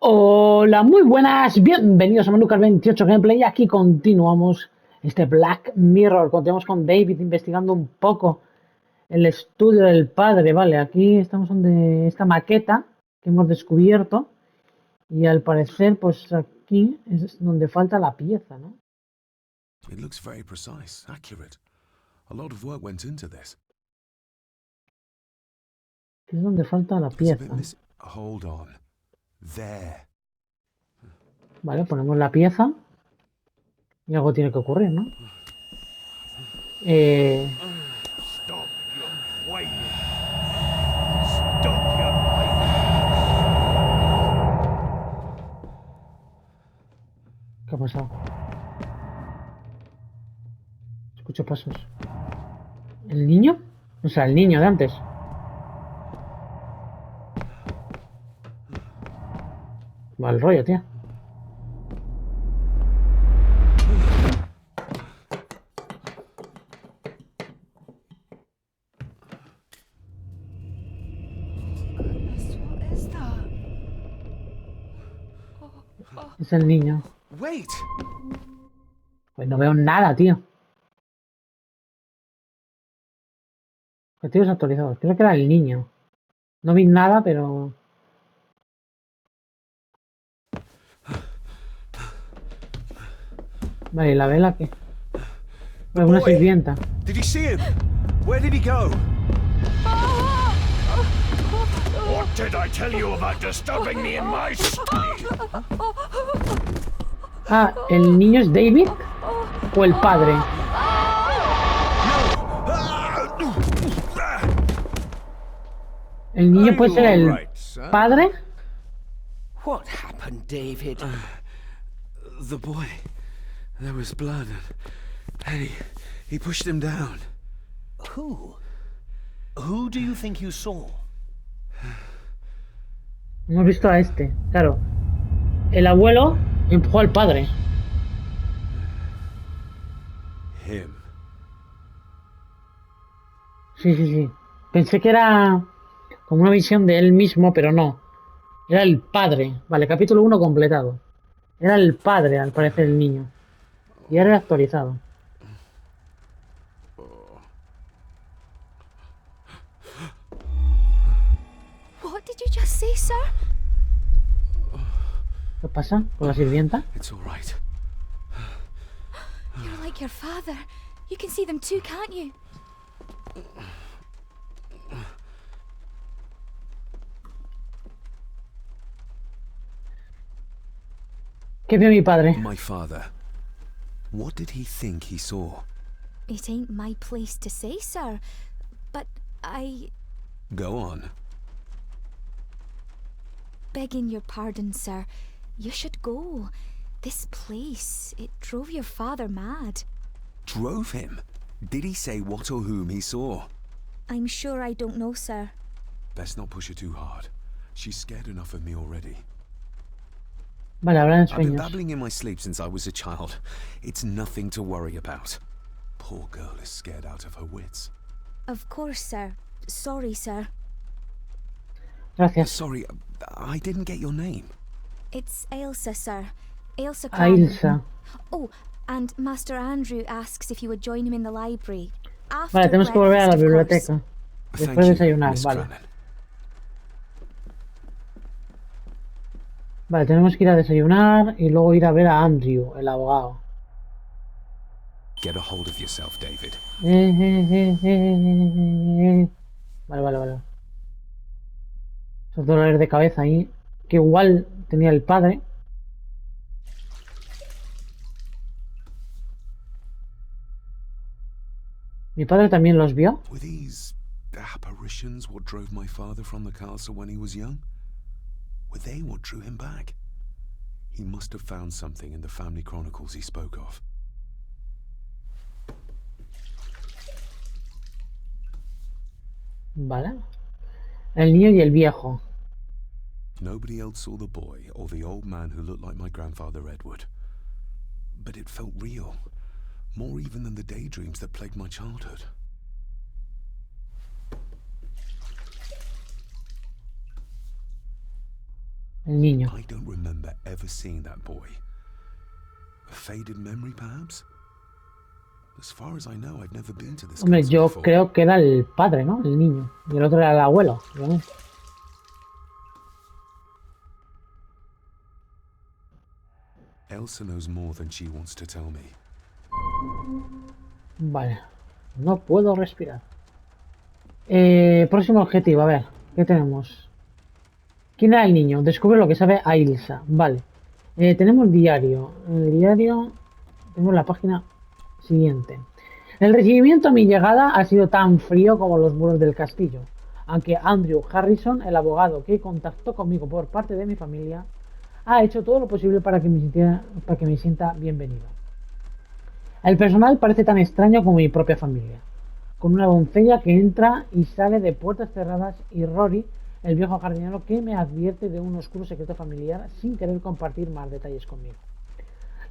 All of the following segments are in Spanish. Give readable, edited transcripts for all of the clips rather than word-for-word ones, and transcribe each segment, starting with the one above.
Hola, muy buenas, bienvenidos a Lucas 28 Gameplay. Aquí continuamos este Black Mirror. Continuamos con David investigando un poco el estudio del padre. Vale, aquí estamos donde esta maqueta que hemos descubierto. Y al parecer, pues aquí es donde falta la pieza, ¿no? It looks very precise, accurate. A lot of work went into this. Es donde falta la There's a bit pieza. missing. Hold on. There. Vale, ponemos la pieza. Y algo tiene que ocurrir, ¿no? Stop your whining. Stop your whining. ¿Qué ha pasado? Escucho pasos. ¿El niño? O sea, el niño de antes. Va el rollo, tío. What is that? Es el niño. Wait! Pues no veo nada, tío. Objetivos actualizados. Creo que era el niño. No vi nada, pero... Vale, ¿y la vela qué? The Una boy! sirvienta. Did you see him? Where did he go? What did I tell you about disturbing me in my study? Ah, ¿el niño es David? ¿O el padre? ¿El niño puede ser el padre? What happened, David? The boy. There was blood and he pushed him down. Who? Who do you think you saw? Hemos visto a este, claro. El abuelo empujó al padre. Him. Sí, sí, sí. Pensé que era como una visión de él mismo, pero no. Era el padre. Vale, capítulo 1 completado. Era el padre, al parecer, el niño. Y ahora era actualizado. What did you just say, sir? ¿Qué pasa con la sirvienta? It's all right. You're like your father. You can see them too, can't you? ¿Qué vio mi padre? My father. What did he think he saw? It ain't my place to say, sir. But I... Go on. Begging your pardon, sir. You should go. This place, it drove your father mad. Drove him? Did he say what or whom he saw? I'm sure I don't know, sir. Best not push her too hard. She's scared enough of me already. Vale, hablar en I've been sueños. babbling in my sleep since I was a child. It's nothing to worry about. Poor girl is scared out of her wits. Of course, sir. Sorry, sir. Gracias. Sorry, I didn't get your name. It's Ailsa, sir. Ailsa A Cran. Ilsa. Oh, and Master Andrew asks if you would join him in the library. After Vale, tenemos que volver a la breakfast, of course. biblioteca. Thank Después de you, desayunar, Miss vale. Cranen. Vale, tenemos que ir a desayunar y luego ir a ver a Andrew, el abogado. Get a hold of yourself, David. Vale, vale, vale. Esos dolores de cabeza ahí, que igual tenía el padre. Mi padre también los vio. Were these apparitions what drove my father from the castle when he was young? Were they what drew him back? He must have found something in the family chronicles he spoke of. Vale. El niño y el viejo. Nobody else saw the boy or the old man who looked like my grandfather Edward. But it felt real, more even than the daydreams that plagued my childhood. El niño. I don't remember ever seeing that boy. A faded memory, perhaps? As far as I know, I've never been to this Hombre, castle yo before. creo que era el padre, ¿no? El niño. Y el otro era el abuelo. ¿No? Elsa knows more than she wants to tell me. Vale. No puedo respirar. Próximo objetivo, a ver. ¿Qué tenemos? ¿Quién era el niño? Descubre lo que sabe a Ilsa. Vale. Tenemos diario. En el diario tenemos la página siguiente. El recibimiento a mi llegada ha sido tan frío como los muros del castillo, aunque Andrew Harrison, el abogado que contactó conmigo por parte de mi familia, ha hecho todo lo posible para que me sienta bienvenido. El personal parece tan extraño como mi propia familia, con una doncella que entra y sale de puertas cerradas y Rory, el viejo jardinero, que me advierte de un oscuro secreto familiar sin querer compartir más detalles conmigo.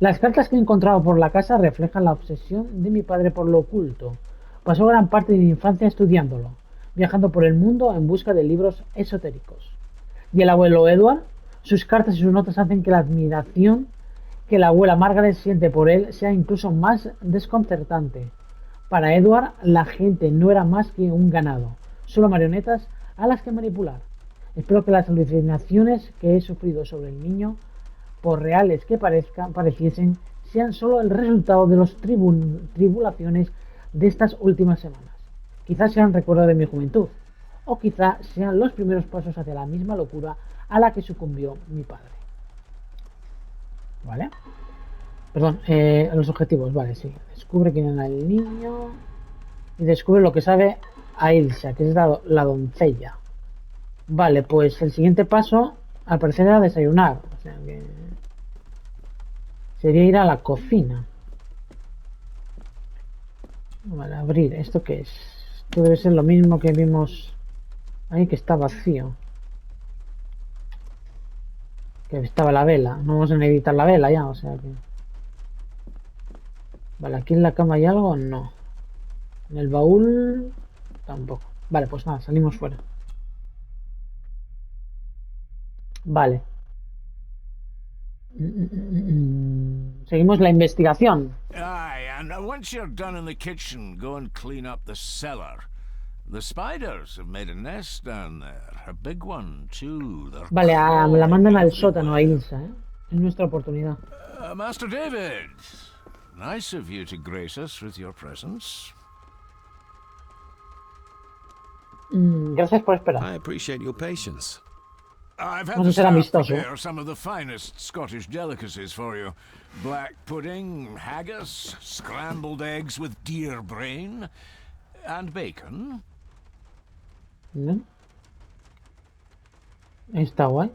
Las cartas que he encontrado por la casa reflejan la obsesión de mi padre por lo oculto. Pasó gran parte de mi infancia estudiándolo, viajando por el mundo en busca de libros esotéricos. Y el abuelo Edward, sus cartas y sus notas hacen que la admiración que la abuela Margaret siente por él sea incluso más desconcertante. Para Edward, la gente no era más que un ganado, solo marionetas a las que manipular. Espero que las alucinaciones que he sufrido sobre el niño, por reales que pareciesen, sean solo el resultado de las tribulaciones de estas últimas semanas. Quizás sean recuerdo de mi juventud, o quizás sean los primeros pasos hacia la misma locura a la que sucumbió mi padre. ¿Vale? Perdón, los objetivos, vale, sí. Descubre quién era el niño y descubre lo que sabe a Ilsa, que es la doncella. Vale, pues el siguiente paso al parecer era desayunar, o sea que sería ir a la cocina. Vale, abrir, ¿esto qué es? Esto debe ser lo mismo que vimos ahí, que está vacío. Que estaba la vela, no vamos a necesitar la vela ya, o sea que... Vale, aquí en la cama hay algo, no. En el baúl tampoco. Vale, pues nada, salimos fuera. Vale. Seguimos la investigación. Aye, and once you're done in the kitchen, go and clean up the cellar. The spiders have made a nest down there. A big one, too. They're Vale, la mandan al crawling sótano a everywhere. Ilsa, ¿eh? Es nuestra oportunidad. Master David, nice of you to grace us with your presence. Gracias por esperar. I appreciate your patience. I've had Vamos a the ser staff amistosos. prepare some of the finest Scottish delicacies for you. Black pudding, haggis, scrambled eggs with deer brain, and bacon. ¿No? Está guay.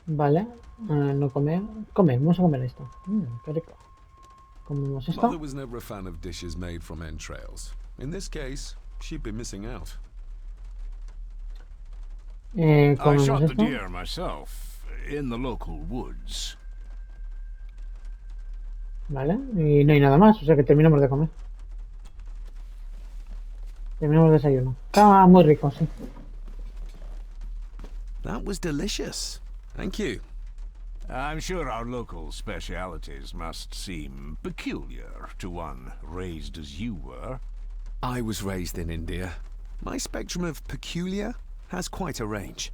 Vale, no comer. Comer, vamos a comer esto. Qué rico. Comemos esto. Mother was never a fan of dishes made from entrails. In this case, she'd be missing out. I Comemos shot the esto. deer myself in the local woods. Vale, y no hay nada más, o sea que terminamos de comer. Terminamos el desayuno. Está muy rico, sí. That was delicious. Thank you. I'm sure our local specialities must seem peculiar to one raised as you were. I was raised in India. My spectrum of peculiar has quite a range.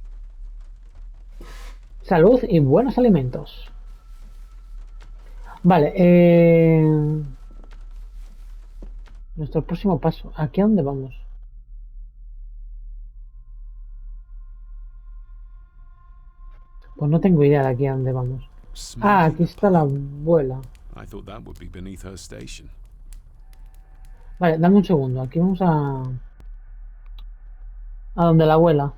Salud y buenos alimentos. Vale, nuestro próximo paso. ¿Aquí a dónde vamos? Pues no tengo idea de aquí a dónde vamos. Ah, aquí está la abuela. I thought that would be beneath her station. Vale, dame un segundo. Aquí vamos a donde la abuela.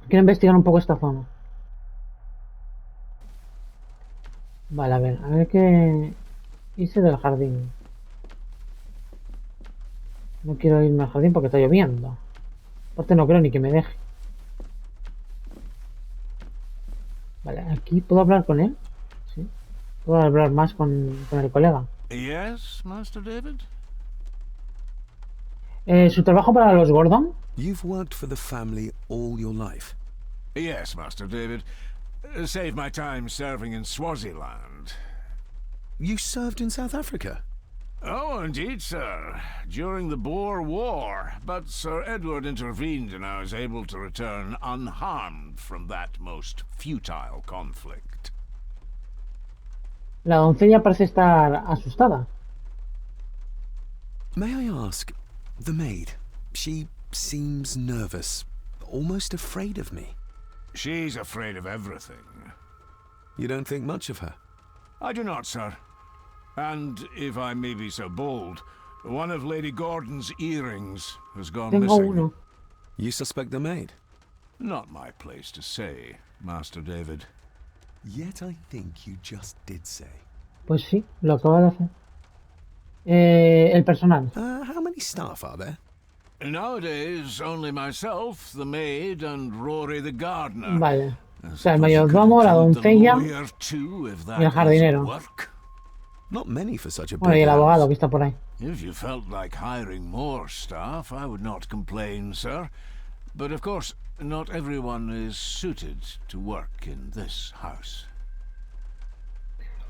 Quiero investigar un poco esta zona. Vale, a ver qué hice del jardín. No quiero irme al jardín porque está lloviendo. Aparte no creo ni que me deje. Vale, aquí puedo hablar con él. Sí. Puedo hablar más con el colega. Yes, Master David? ¿Su trabajo para los Gordon? You've worked for the family all your life. Yes, Master David. Save my time serving in Swaziland. You served in South Africa? Oh, indeed, sir. During the Boer War. But Sir Edward intervened and I was able to return unharmed from that most futile conflict. La doncella parece estar asustada. May I ask, the maid, she seems nervous, almost afraid of me. She's afraid of everything. You don't think much of her? I do not, sir. And, if I may be so bold, one of Lady Gordon's earrings has gone Tengo missing. uno. You suspect the maid? Not my place to say, Master David. Yet I think you just did say. Pues sí, lo acaba de hacer. El personal. How many staff are there? Nowadays, only myself, the maid, and Rory the gardener. Vale. I O sea, el suppose you could mayordomo, la include the doncella lawyer too, if that y el doesn't jardinero. work. Not many for such a Bueno, y big el abogado house. que está por ahí. If you felt like hiring more staff, I would not complain, sir. But of course, not everyone is suited to work in this house.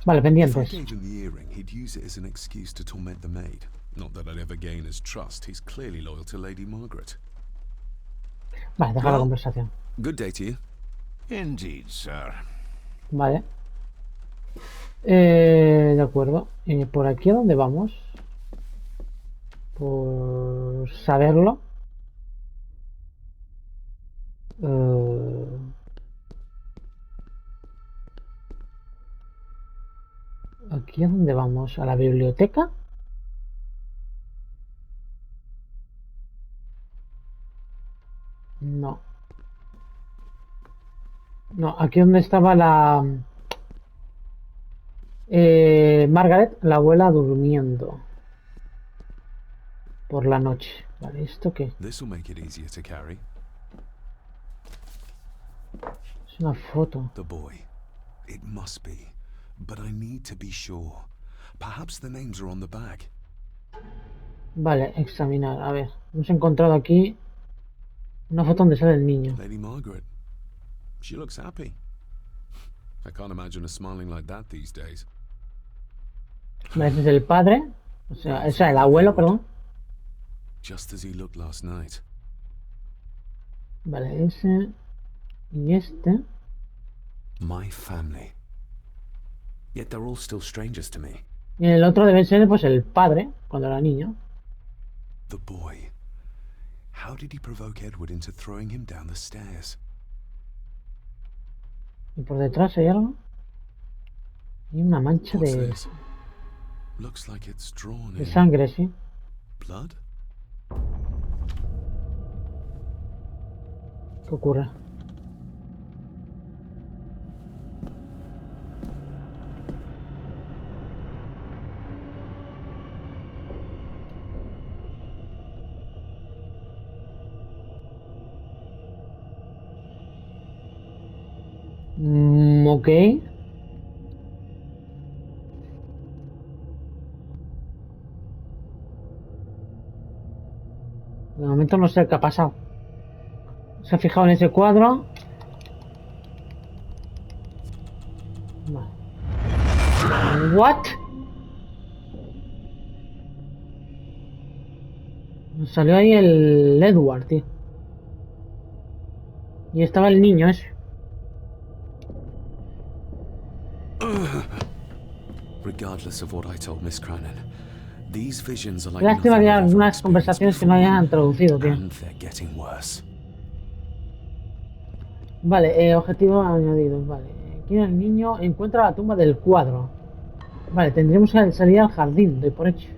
Vale, If I pendientes. gave him the earring, he'd use it as an excuse to torment the maid. Not that I'd ever gain his trust. He's clearly loyal to Lady Margaret. Vale, deja la Well. conversación. Good day to you. Indeed, sir. Vale. De acuerdo. ¿Por aquí a dónde vamos? Por saberlo. ¿Aquí a dónde vamos? ¿A la biblioteca? No. No, aquí donde estaba la... Margaret, la abuela, durmiendo. Por la noche. Vale, ¿esto qué? This'll make it easier to carry. Es una foto. The boy. It must be. But I need to be sure. Perhaps the names are on the bag. Vale, examinar. A ver, hemos encontrado aquí una foto donde sale el niño. Lady Margaret. She looks happy. I can't imagine her smiling like that these days. Vale, ese es el padre. O sea, el abuelo, perdón. Just as he looked last night. Vale, ese y este. My family. Yet they're all still strangers to me. Y el otro debe ser pues el padre, cuando era niño. The boy. How did he provoke Edward into throwing him down the stairs? Y por detrás hay algo. Y una mancha What's de this? Looks like it's drawn in sangre, sí. blood? ¿Qué ocurre? Ok. De momento no sé qué ha pasado. Se ha fijado en ese cuadro. Vale. What? Nos salió ahí el Edward, tío. Y estaba el niño ese. Regardless of what I told Miss Cranen, these visions are like Lástima nothing que I've hay ever algunas experienced conversaciones que no before, hayan traducido, tío. and they're getting worse. Vale, objetivo añadido. Vale, aquí el niño encuentra la tumba del cuadro. Vale, tendríamos que salir al jardín, doy por hecho.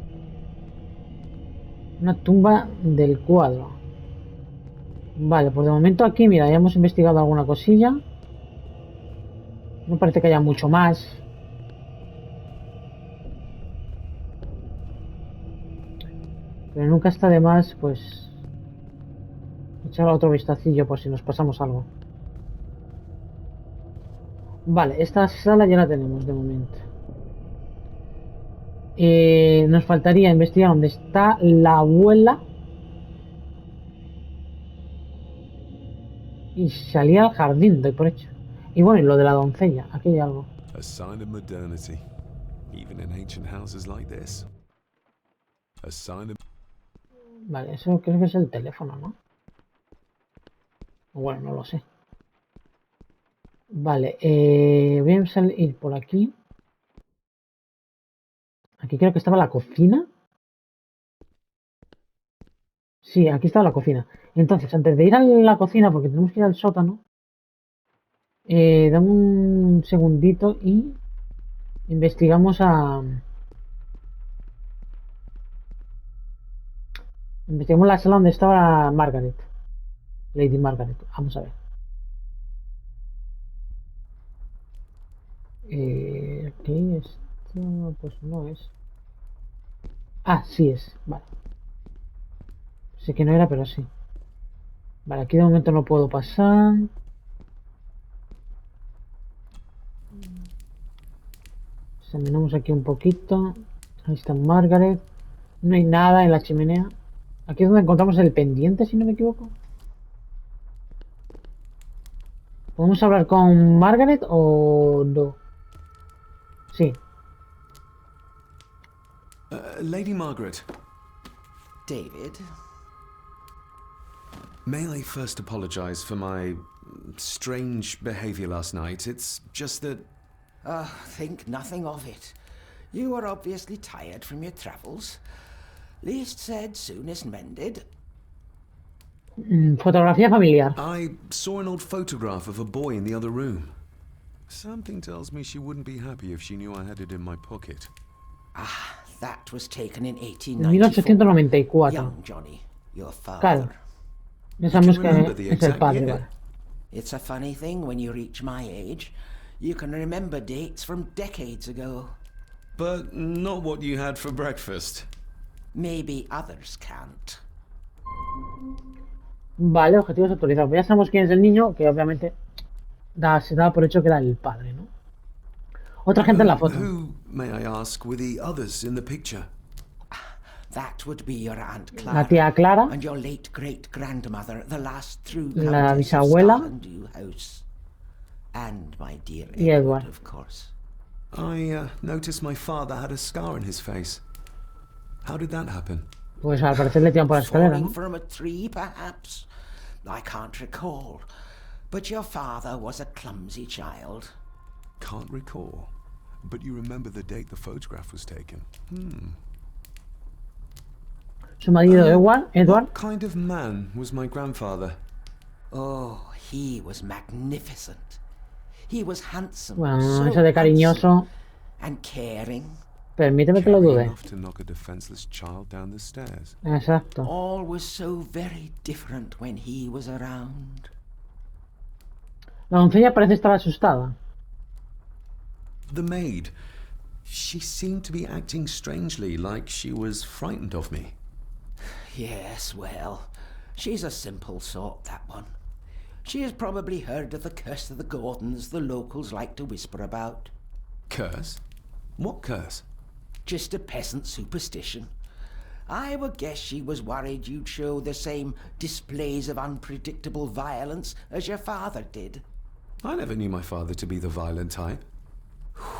Una tumba del cuadro. Vale, pues de momento aquí, mira, ya hemos investigado alguna cosilla. No parece que haya mucho más. Pero nunca está de más, pues... echar otro vistacillo por si nos pasamos algo. Vale, esta sala ya la tenemos de momento. Nos faltaría investigar dónde está la abuela Y salía al jardín, doy por hecho. Y bueno, y lo de la doncella, aquí hay algo. A sign of modernity, even in ancient houses like this. A sign of... Vale, eso creo que es el teléfono, ¿no? O bueno, no lo sé. Vale, voy a salir por aquí. Aquí creo que estaba la cocina. Sí, aquí estaba la cocina. Entonces, antes de ir a la cocina, porque tenemos que ir al sótano, dame un segundito y investigamos a... Investigamos la sala donde estaba Margaret. Lady Margaret. Vamos a ver. Aquí esto, pues no es. Ah, sí es. Vale. Sé que no era, pero sí. Vale, aquí de momento no puedo pasar. Examinamos aquí un poquito. Ahí está Margaret. No hay nada en la chimenea. Aquí es donde encontramos el pendiente, si no me equivoco. ¿Podemos hablar con Margaret o no? Sí. Lady Margaret, David? may I first apologize for my strange behavior last night? It's just that... Think nothing of it. You were obviously tired from your travels. Least said, soonest mended. Fotografía familiar. I saw an old photograph of a boy in the other room. Something tells me she wouldn't be happy if she knew I had it in my pocket. That was taken in En 1894. 1894. Young Johnny, your father. Claro. Ya sabemos remember que the es el exact padre, year. vale. It's a funny thing when you reach my age. You can remember dates from decades ago. But not what you had for breakfast. Maybe others can't. Vale, objetivos actualizados. Ya sabemos quién es el niño, que obviamente se daba por hecho que era el padre, ¿no? Otra gente en la foto. Who, may I ask, were the others in the picture? That would be your Aunt La Clara. tía Clara, And your late great-grandmother, the last true La Countess of bisabuela. Starlandue House. And my dear Y Edward, Edward. of course. I noticed my father had a scar on his face. How did that happen? pues al parecer le tiran por la escalera, Falling ¿no? from a tree, perhaps? I can't recall. But your father was a clumsy child. Can't recall. But you remember the date the photograph was taken. Su marido Edward, What kind of man was my grandfather? Oh, he was magnificent. He was handsome, bueno, so eso de cariñoso, handsome and caring. permíteme que lo Caring dude. enough to knock a defenseless child down the stairs. Exacto. All was so very different when he was around. La doncella parece estar asustada. The maid. She seemed to be acting strangely, like she was frightened of me. Yes, well, she's a simple sort, that one. She has probably heard of the curse of the Gordons the locals like to whisper about. Curse? What curse? Just a peasant superstition. I would guess she was worried you'd show the same displays of unpredictable violence as your father did. I never knew my father to be the violent type.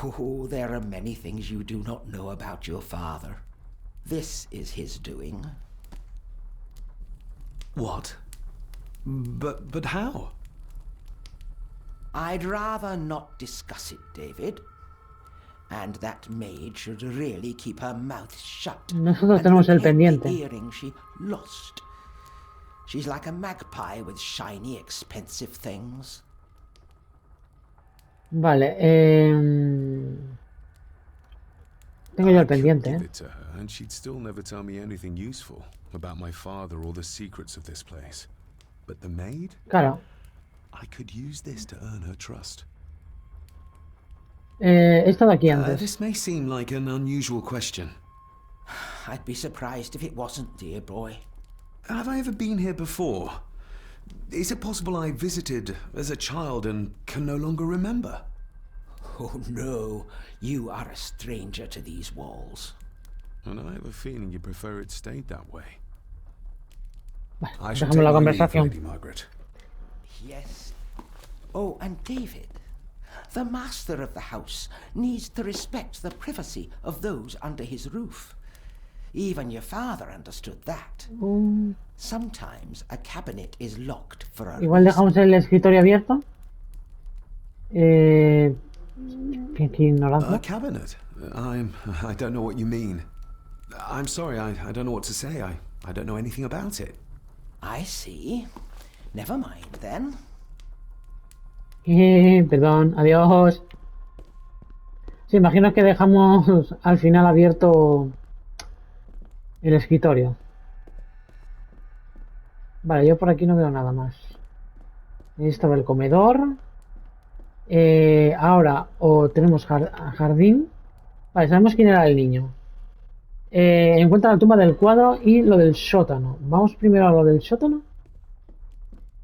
Oh, there are many things you do not know about your father. This is his doing. What? But how? I'd rather not discuss it, David. And that maid should really keep her mouth shut. Nosotros and tenemos el protect pendiente. the earring she lost. She's like a magpie with shiny, expensive things. Vale, tengo yo el pendiente, Give it to her, and she'd still never tell me anything useful about my father or the secrets of this place. But the maid? Claro. I could use this to earn her trust. He estado aquí antes. This may seem like an unusual question. I'd be surprised if it wasn't, dear boy. Have I ever been here before? Is it possible I visited as a child and can no longer remember? Oh no, you are a stranger to these walls. And I have a feeling you prefer it stayed that way. Vale, I shall dejamos la take my leave, conversación. Lady Margaret. Yes. Oh, and David, the master of the house needs to respect the privacy of those under his roof. Even your father understood that. Sometimes a cabinet is locked for a Igual reason. dejamos el escritorio abierto. Qué ignorancia. A cabinet? I don't know what you mean. I'm sorry, I don't know what to say. I don't know anything about it. I see. Never mind, then. Perdón, adiós. Sí, imagino que dejamos al final abierto el escritorio. Vale, yo por aquí no veo nada más. Ahí estaba el comedor. Ahora o tenemos jardín. Vale, sabemos quién era el niño. Encuentra la tumba del cuadro y lo del sótano. Vamos primero a lo del sótano.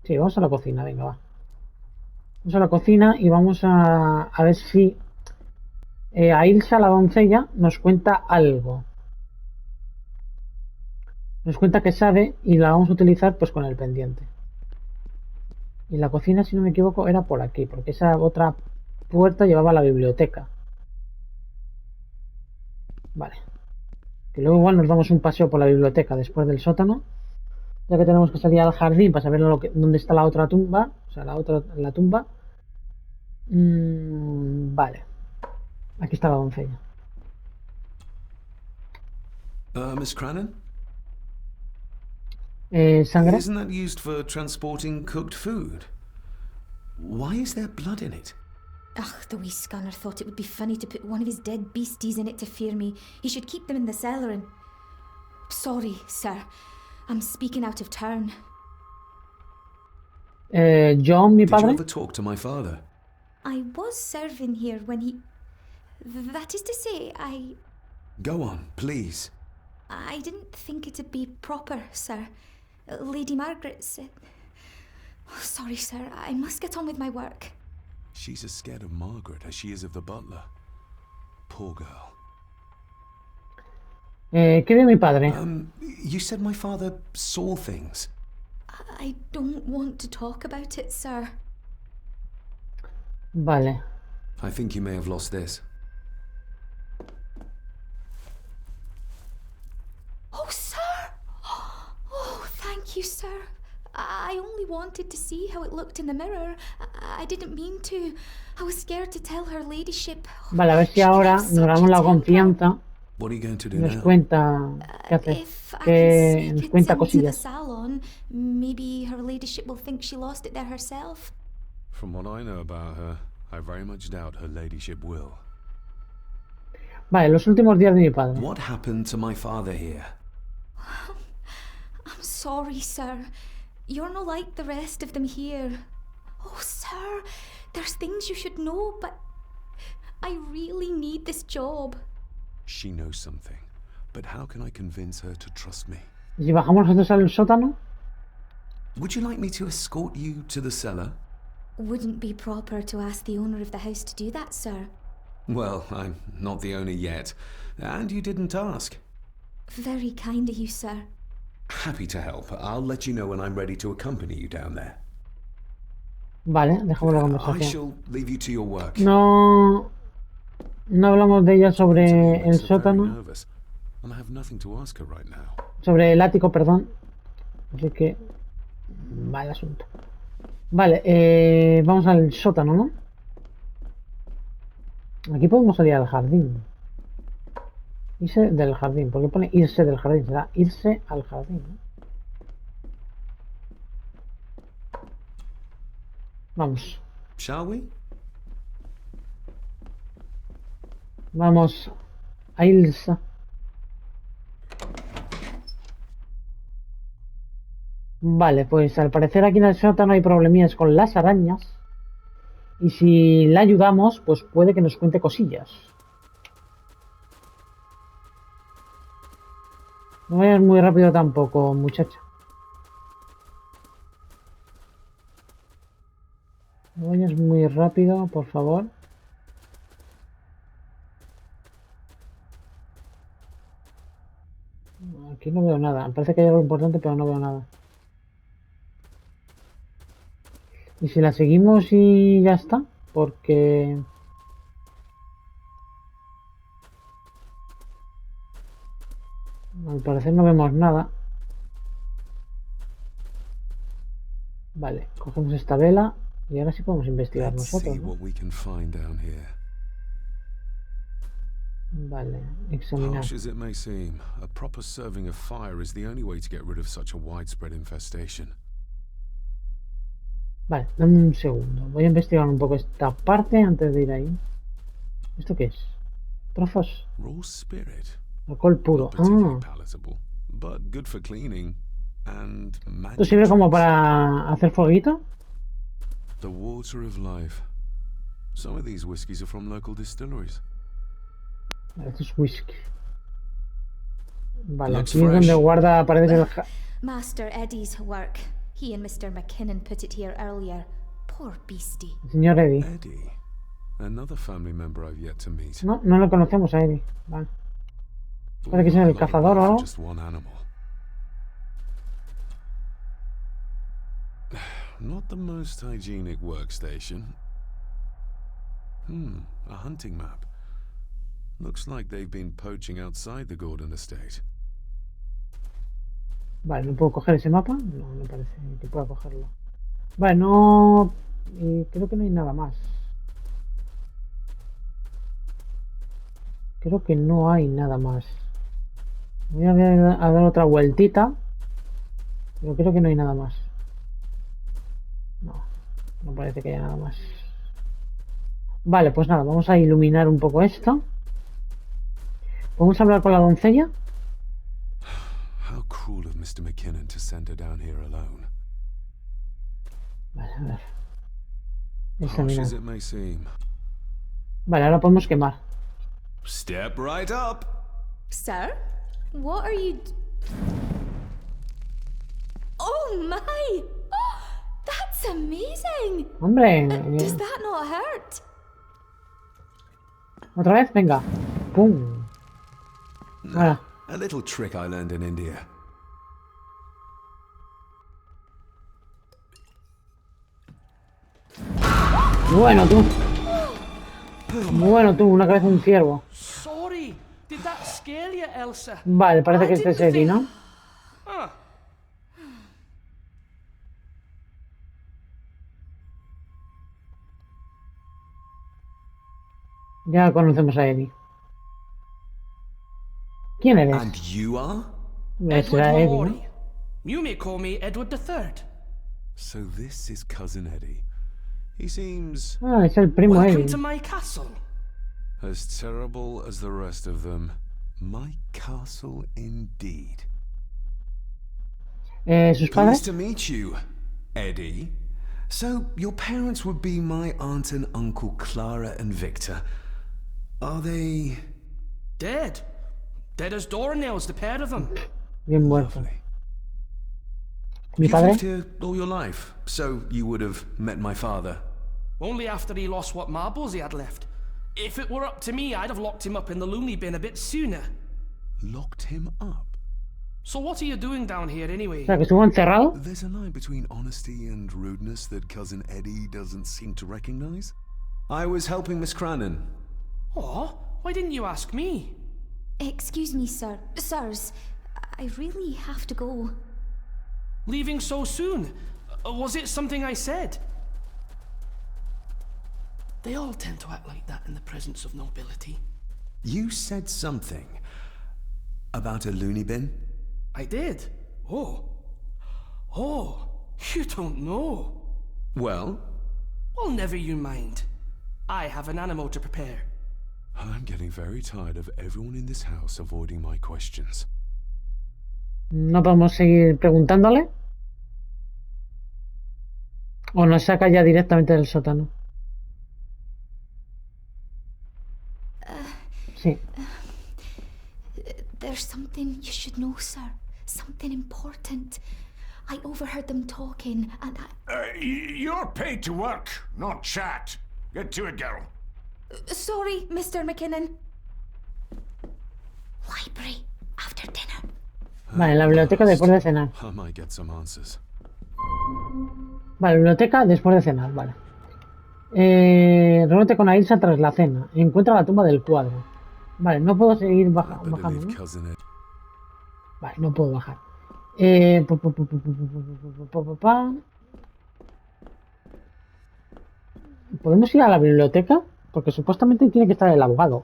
Sí, vamos a la cocina, venga, va. Vamos a la cocina y vamos a ver si a Ilsa, la doncella, nos cuenta algo. Nos cuenta que sabe y la vamos a utilizar pues con el pendiente. Y la cocina, si no me equivoco, era por aquí, porque esa otra puerta llevaba a la biblioteca. Vale. Que luego igual nos damos un paseo por la biblioteca después del sótano. Ya que tenemos que salir al jardín para saber dónde está la otra tumba. O sea, la tumba. Vale. Aquí está la doncella. Miss Crannan? ¿Sangre? Isn't that used for transporting cooked food? Why is there blood in it? Ugh, the wee scunner thought it would be funny to put one of his dead beasties in it to fear me. He should keep them in the cellar and... Sorry, sir. I'm speaking out of turn. John, mi Did you padre. ever talk to my father? I was serving here when he... That is to say, Go on, please. I didn't think it'd be proper, sir. Lady Margaret said... Oh, sorry, sir. I must get on with my work. She's as scared of Margaret as she is of the butler. Poor girl. ¿Qué vio mi padre? You said my father saw things. I don't want to talk about it, sir. Vale. I think you may have lost this. Oh, sir! Oh, thank you, sir. I only wanted to see how it looked in the mirror. I didn't mean to. I was scared to tell her ladyship. Vale, a ver si ahora nos damos la confianza. What are you going to do Nos now? cuenta qué hace. If I Que can nos sneak it cuenta into the cosillas. salon, maybe her ladyship will think she lost it there herself. From what I know about her, I very much doubt her ladyship will. Vale, los últimos días de mi padre. What happened to my father here? I'm sorry, sir. You're not like the rest of them here. Oh, sir, there's things you should know, but I really need this job. She knows something, but how can I convince her to trust me? ¿Y si bajamos nosotros al sótano? Would you like me to escort you to the cellar? Wouldn't be proper to ask the owner of the house to do that, sir. Well, I'm not the owner yet, and you didn't ask. Very kind of you, sir. Happy to help. I'll let you know when I'm ready to accompany you down there. Vale, dejamos la I conversación. shall leave you to your work. No hablamos de ella To me, sobre you el makes her very sótano. nervous, and I have nothing to ask her right now. Sobre el ático, perdón. Así que... mal asunto. Vale, vamos al sótano, ¿no? Aquí podemos salir al jardín. Irse del jardín. ¿Por qué pone irse del jardín? Será irse al jardín, ¿no? Vamos. Shall we? Vamos a Ilsa. Vale, pues al parecer aquí en el sótano hay problemillas con las arañas. Y si la ayudamos, pues puede que nos cuente cosillas. No vayas muy rápido tampoco, muchacha. No vayas muy rápido, por favor. Aquí no veo nada. Me parece que hay algo importante, pero no veo nada. ¿Y si la seguimos y ya está? Porque... al parecer no vemos nada. Vale, cogemos esta vela y ahora sí podemos investigar Let's see nosotros, ¿no? what we can find down here. Vale, examinar. Harsh as it may seem, a proper serving of fire is the only way to get rid of such a widespread infestation. Vale, dame un segundo. Voy a investigar un poco esta parte antes de ir ahí. ¿Esto qué es? Trozos. Raw spirit. Alcohol puro. Not particularly Ah, palatable, but good for cleaning and ¿esto magic sirve como tricks. para hacer fueguito? The water of life. Some of these whiskies are from local distilleries. Esto es whisky. Vale, Looks aquí es donde fresh. guarda, parece el... Master Eddie's work. He and Mr. McKinnon put it here earlier. Poor beastie. señor Eddie. Eddie, another family member I've yet to meet. No, no lo conocemos a Eddie. Vale. Parece que sea A el lot of cazador o blood for algo. just one animal. Not the most hygienic workstation. A hunting map. Looks like they've been poaching outside the Gordon estate. Vale, ¿no puedo coger ese mapa? No, me parece que pueda cogerlo. Vale, no... creo que no hay nada más. Creo que no hay nada más. Voy a dar otra vueltita. Pero creo que no hay nada más. No, no parece que haya nada más. Vale, pues nada, vamos a iluminar un poco esto. ¿Podemos hablar con la doncella? How cruel of Mr. McKinnon to send her down here alone. Vale, a ver. Harsh Examinar. as it may seem. Vale, ahora podemos quemar. Step right up. Sir? What are you... Oh my! That's amazing! Hombre, Does that not hurt? otra vez, venga. Pum. Ahora. A little trick I learned in India. Bueno, tú. Bueno, tú, una cabeza de un ciervo. Sorry, did that scare you, Elsa? Vale, parece que este es Eddie, ¿no? Ah, Ya conocemos a Eddie. ¿Quién eres? And you are? Será Eddie, ¿no? Mallory. You may call me Edward III. So this is Cousin Eddie. He seems Ah, es el primo Welcome Eddie. to my castle. as terrible as the rest of them. My castle indeed. ¿Sus Pleased padres? to meet you, Eddie. So, your parents would be my aunt and uncle Clara and Victor. Are they... Dead. Dead as doornails, the pair of them. Bien muerto. Lovely. ¿Mi You've padre? lived here all your life, so you would have met my father. Only after he lost what marbles he had left. If it were up to me, I'd have locked him up in the loony bin a bit sooner. Locked him up? So what are you doing down here anyway? O sea, que estuvo encerrado. There's a line between honesty and rudeness that Cousin Eddie doesn't seem to recognize. I was helping Miss Crannan. Oh, why didn't you ask me? Excuse me, sir. Sirs, I really have to go. Leaving so soon? Was it something I said? They all tend to act like that in the presence of nobility. You said something about a loony bin? I did. Oh. Oh, you don't know. Well, Well, never you mind. I have an animal to prepare. I'm getting very tired of everyone in this house avoiding my questions. No podemos seguir preguntándole. O nos saca ya directamente del sótano. Sí. There's something you should know, sir. Something important. I overheard them talking, and You're paid to work, not chat. Get to it, girl. Sorry, Mr. McKinnon. Library, after dinner. Vale, la biblioteca después de cenar. I might get some answers. Vale, biblioteca después de cenar, vale. Reúnete con Ailsa tras la cena. Encuentra la tumba del cuadro. Vale, no puedo seguir I bajando, better leave ¿no? cousin Ed. Vale, no puedo bajar. Pa. ¿Podemos ir a la biblioteca? Porque supuestamente tiene que estar el abogado.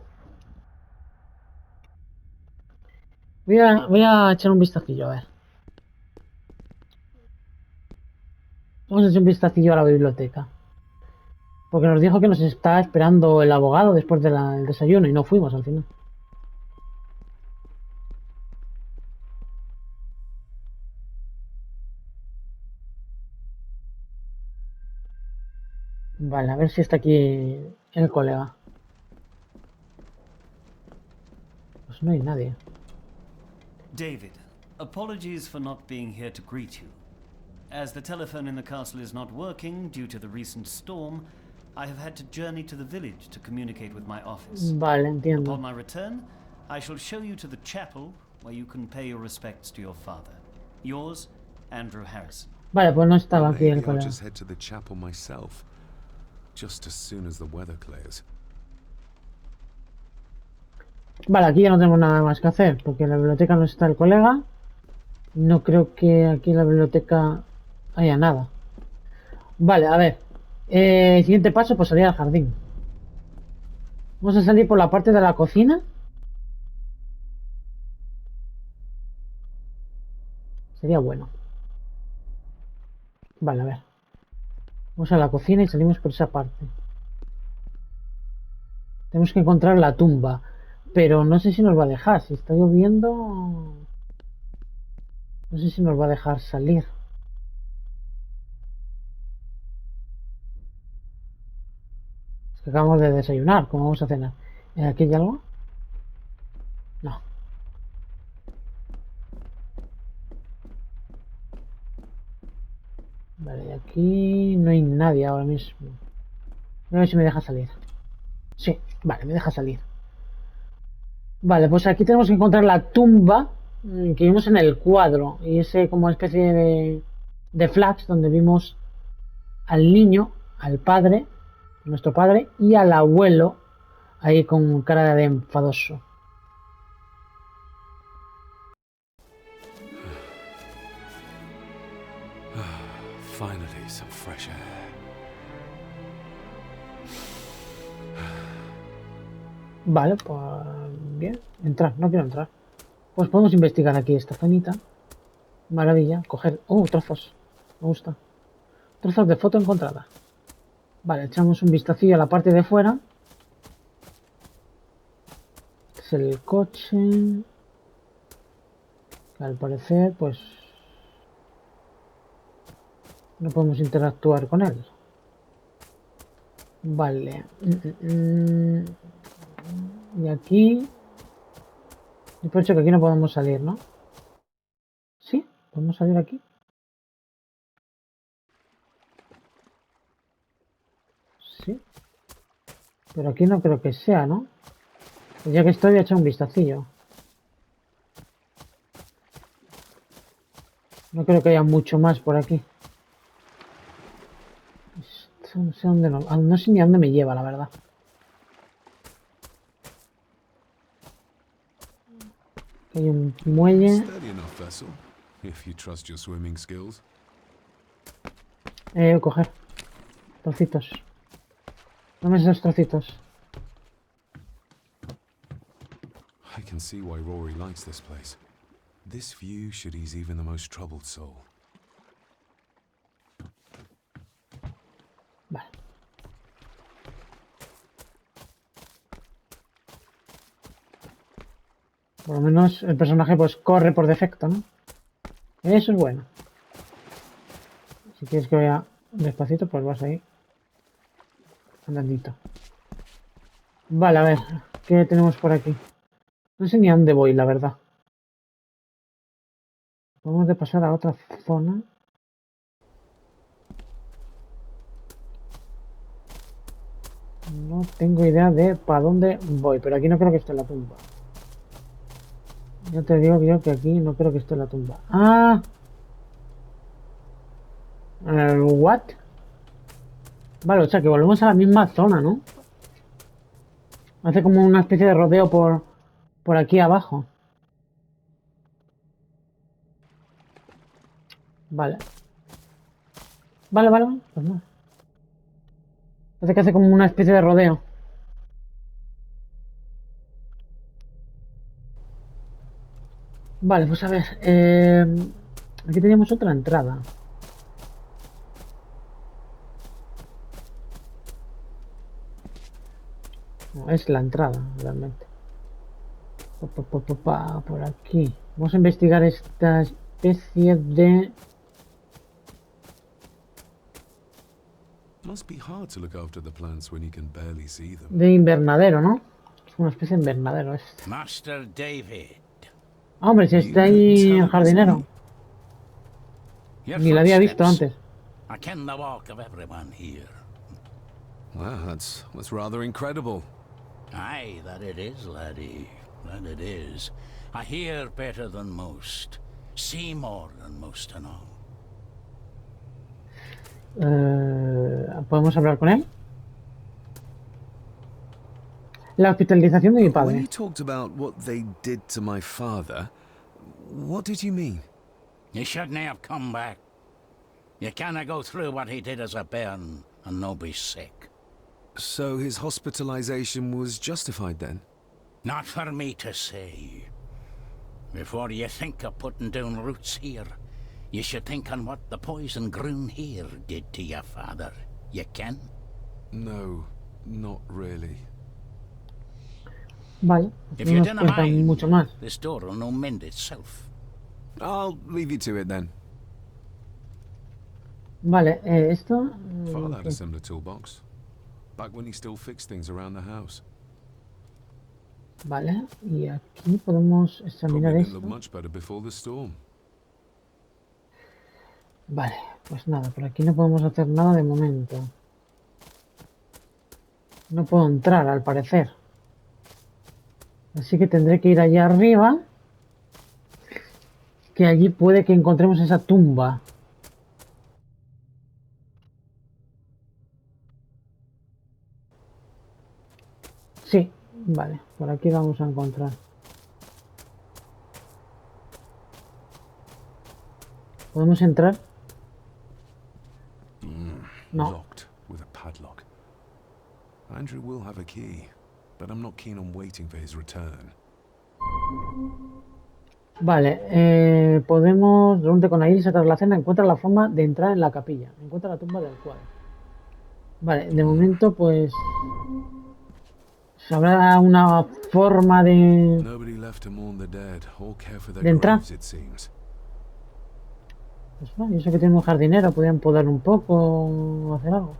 Voy a echar un vistacillo, a ver. Vamos a echar un vistacillo a la biblioteca. Porque nos dijo que nos está esperando el abogado después del desayuno y no fuimos al final. Vale, a ver si está aquí el colega. Pues no hay nadie. David, apologies for not being here to greet you. As the telephone in the castle is not working due to the recent storm, I have had to journey to the village to communicate with my office. Vale, entiendo. Upon my return, I shall show you to the chapel where you can pay your respects to your father. Yours, Andrew Harrison. Vale, pues no estaba aquí el Maybe I'll colega. just head to the chapel myself, just as soon as the weather clears. Vale, aquí ya no tenemos nada más que hacer, porque en la biblioteca no está el colega. No creo que aquí en la biblioteca haya nada. Vale, a ver. Siguiente paso, pues salir al jardín. Vamos a salir por la parte de la cocina. Sería bueno. Vale, a ver. Vamos a la cocina y salimos por esa parte. Tenemos que encontrar la tumba. Pero no sé si nos va a dejar. Si está lloviendo... No sé si nos va a dejar salir. Es que acabamos de desayunar. ¿Cómo vamos a cenar? ¿Aquí hay algo? No. Vale, aquí no hay nadie ahora mismo. A ver si me deja salir. Sí, vale, me deja salir. Vale, pues aquí tenemos que encontrar la tumba que vimos en el cuadro. Y ese como especie de flash donde vimos al niño, al padre, nuestro padre, y al abuelo ahí con cara de enfadoso. Finally, some fresh air. Vale, pues bien. Entrar, no quiero entrar. Pues podemos investigar aquí esta zonita. Maravilla. Coger... trozos. Me gusta. Trozos de foto encontrada. Vale, echamos un vistacillo a la parte de fuera. Este es el coche. Que al parecer, pues... no podemos interactuar con él. Vale. Y aquí... yo pienso que aquí no podemos salir, ¿no? Sí, podemos salir aquí. Sí. Pero aquí no creo que sea, ¿no? Pues ya que estoy, voy a echar un vistacillo. No creo que haya mucho más por aquí. No sé dónde no sé ni a dónde me lleva, la verdad. Aquí hay un muelle. Steady enough vessel, if you trust your swimming skills. Coger. Trocitos. Dame esos trocitos. I can see why Rory likes this place. This view should ease even the most troubled soul. Vale. Por lo menos el personaje pues corre por defecto, ¿no? Eso es bueno. Si quieres que vaya despacito, pues vas ahí. Andandito. Vale, a ver. ¿Qué tenemos por aquí? No sé ni a dónde voy, la verdad. Vamos de pasar a otra zona. No tengo idea de para dónde voy, pero aquí no creo que esté la tumba. Ya te digo yo que aquí no creo que esté la tumba. ¡Ah! What? Vale, o sea que volvemos a la misma zona, ¿no? Hace como una especie de rodeo por aquí abajo. Vale. Vale. Pues no. Parece que hace como una especie de rodeo. Vale, pues a ver. Aquí teníamos otra entrada. No, es la entrada, realmente. Por aquí. Vamos a investigar esta especie de... Must be hard to look after the plants when you can barely see them. de invernadero, ¿no? Es una especie de invernadero este. Master David. Ah, hombre, si está ahí el jardinero. Your Ni la había visto footsteps. antes. I ken the walk of everyone here. Wow, that's rather incredible. Aye, that it is, laddie. That it is. I hear better than most. See more than most and all. ¿Podemos hablar con él? La hospitalización de mi When padre. you talked about what they did to my father, what did you mean? You shouldn't have come back. You canna go through what he did as a bairn and no be sick. So his hospitalization was justified then? Not for me to say. Before you think of putting down roots here, you should think on what the poison grown here did to your father. You can? No, not really. Vale, If no you nos dinna cuentan mind, mucho más. this door will no mend itself. I'll leave you to it then. Vale, esto... Father had a similar toolbox. Back when he still fixed things around the house. Vale, y aquí podemos examinar Probably didn't look esto. much better before the storm. Vale, pues nada, por aquí no podemos hacer nada de momento. No puedo entrar, al parecer. Así que tendré que ir allá arriba. Que allí puede que encontremos esa tumba. Sí, vale, por aquí vamos a encontrar. ¿Podemos entrar? No. Locked with a padlock. Andrew will have a key, but I'm not keen on waiting for his return. Vale, podemos, reúnete con Iris tras la cena, encuentra la forma de entrar en la capilla. Encuentra la tumba del cuadro. Vale, de momento pues... ¿Habrá una forma de... Nobody left to mourn the dead or care for ¿De their entrar? graves, it seems. Pues vale, y eso que tiene un jardinero, podrían podar un poco o hacer algo.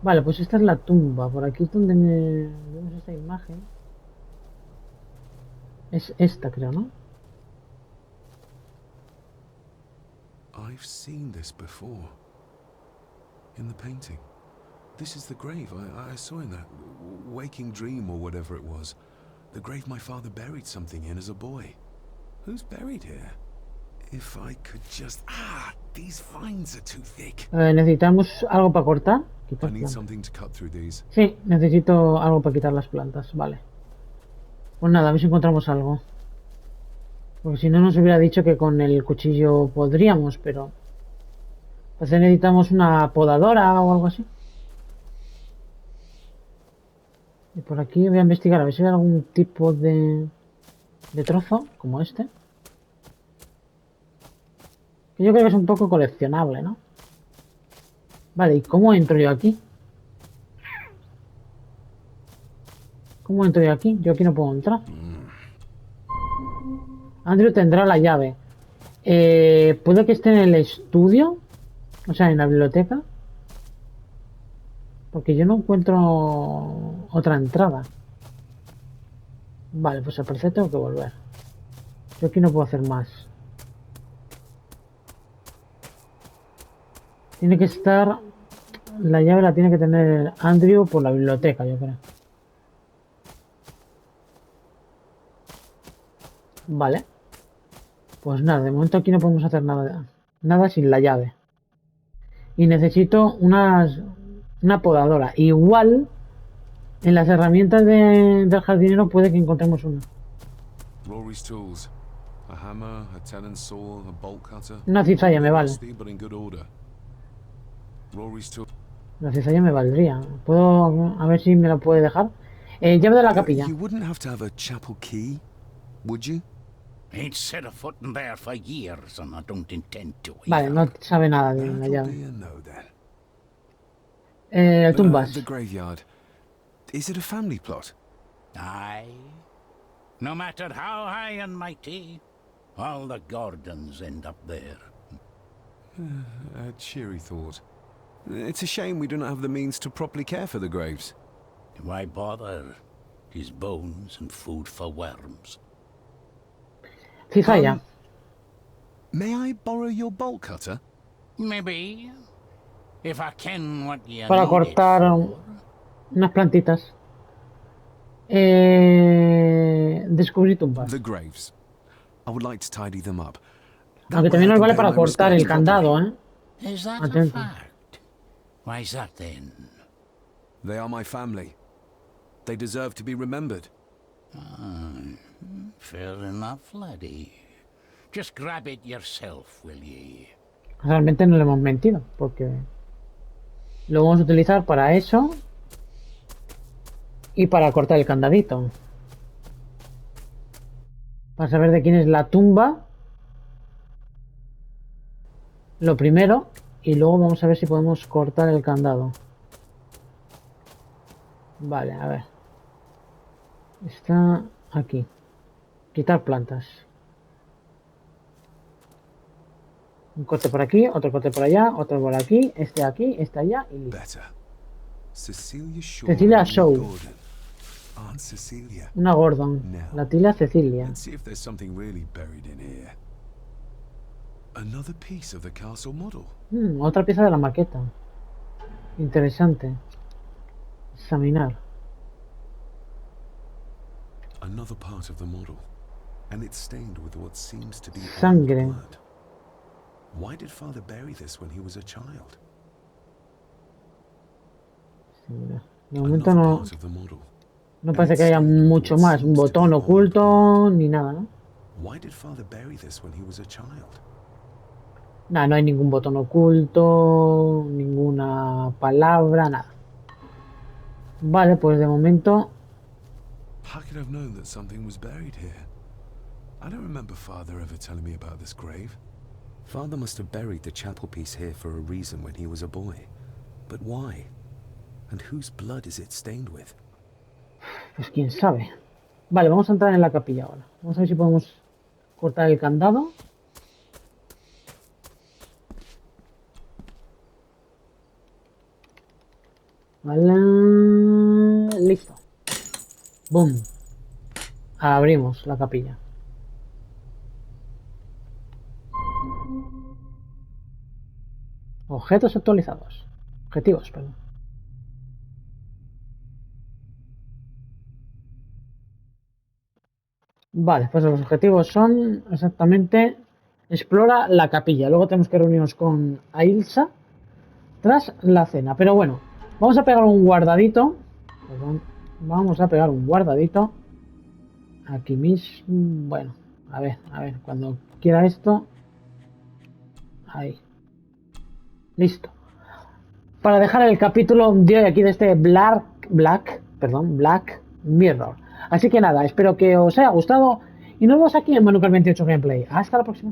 Vale, pues esta es la tumba. Por aquí es donde vemos esta imagen. Es esta, creo, ¿no? I've seen this before. In the painting. This is the grave I saw in that waking dream or whatever it was. The grave my father buried something in as a boy. Who's buried here? If I could just... Ah, these vines are too thick. Necesitamos algo para cortar. I Quitar need plantas. something to cut through these. Sí, necesito algo para quitar las plantas, vale. Pues nada, a ver si encontramos algo. Porque si no nos hubiera dicho que con el cuchillo podríamos, pero... Pues necesitamos una podadora o algo así. Y por aquí voy a investigar a ver si hay algún tipo de trozo, como este. Que yo creo que es un poco coleccionable, ¿no? Vale, ¿y cómo entro yo aquí? ¿Cómo entro yo aquí? Yo aquí no puedo entrar. Andrew tendrá la llave. ¿Puede que esté en el estudio? O sea, en la biblioteca. Porque yo no encuentro otra entrada. Vale, pues al parecer tengo que volver. Yo aquí no puedo hacer más. Tiene que estar... La llave la tiene que tener Andrew por la biblioteca, yo creo. Vale. Pues nada, de momento aquí no podemos hacer nada. Nada sin la llave. Y necesito una podadora. Igual en las herramientas del jardinero puede que encontremos una. Rory's tools. A hammer, a tenon saw, a bolt cutter. Una cizalla me vale. Rusty, but in good order. Rory's tools. La cizalla me valdría. ¿Puedo a ver si me la puede dejar? Llave de la capilla. You wouldn't have to have a chapel key, would you? Ain't set a foot in there for years, and I don't intend to. Vale, no sabe nada de la That'll llave. be a no then. Tumbas. The graveyard. Is it a family plot? Aye. No matter how high and mighty, all the Gordons end up there. A cheery thought. It's a shame we don't have the means to properly care for the graves. Why bother? His bones and food for worms. Cizalla. May I borrow your bolt cutter? Maybe. If I can what you Para need it cortar for. unas plantitas. Descubrir tumbas. The graves. I would like to tidy them up. Aunque también nos vale para cortar el candado, ¿eh? Is that Atento. a fact? Why's that then? They are my family. They deserve to be remembered. Fair enough, laddie. Just grab it yourself, will ye? Realmente no le hemos mentido, porque lo vamos a utilizar para eso y para cortar el candadito. Para saber de quién es la tumba. Lo primero, y luego vamos a ver si podemos cortar el candado. Vale, a ver. Está aquí. Quitar plantas. Un corte por aquí, otro corte por allá, otro por aquí, este allá y listo. Better. Cecilia Shaw. Cecilia Shaw. Gordon. Aunt Cecilia. Una Gordon. Now, La tía Cecilia. Let's see if there's something really buried in here. Another piece of the castle model. Otra pieza de la maqueta. Interesante. Examinar. Another part of the model. And it's stained with what seems to be Sangre. old blood. Why did Father bury this when he was a child? De momento Another no, part of the model. no parece que haya mucho más. Un botón oculto ni nada, ¿no? Why did Father bury this when he was a child? Nada, no hay ningún botón oculto, ninguna palabra, nada. Vale, pues de momento How could I have known that something was buried here? I don't remember Father ever telling me about this grave. Father must have buried the chapel piece here for a reason when he was a boy. But why? And whose blood is it stained with? pues quién sabe. Vale, vamos a entrar en la capilla ahora. Vamos a ver si podemos cortar el candado. Vale, listo. Boom. Abrimos la capilla. Objetos actualizados. Objetivos, perdón. Vale, pues los objetivos son exactamente explora la capilla. Luego tenemos que reunirnos con Ailsa tras la cena. Pero bueno, vamos a pegar un guardadito. Perdón, vamos a pegar un guardadito. Aquí mismo. Bueno, a ver, cuando quiera esto. Ahí. Listo. Para dejar el capítulo de hoy aquí de este Black Mirror. Así que nada, espero que os haya gustado y nos vemos aquí en Manucar 28 Gameplay. Hasta la próxima.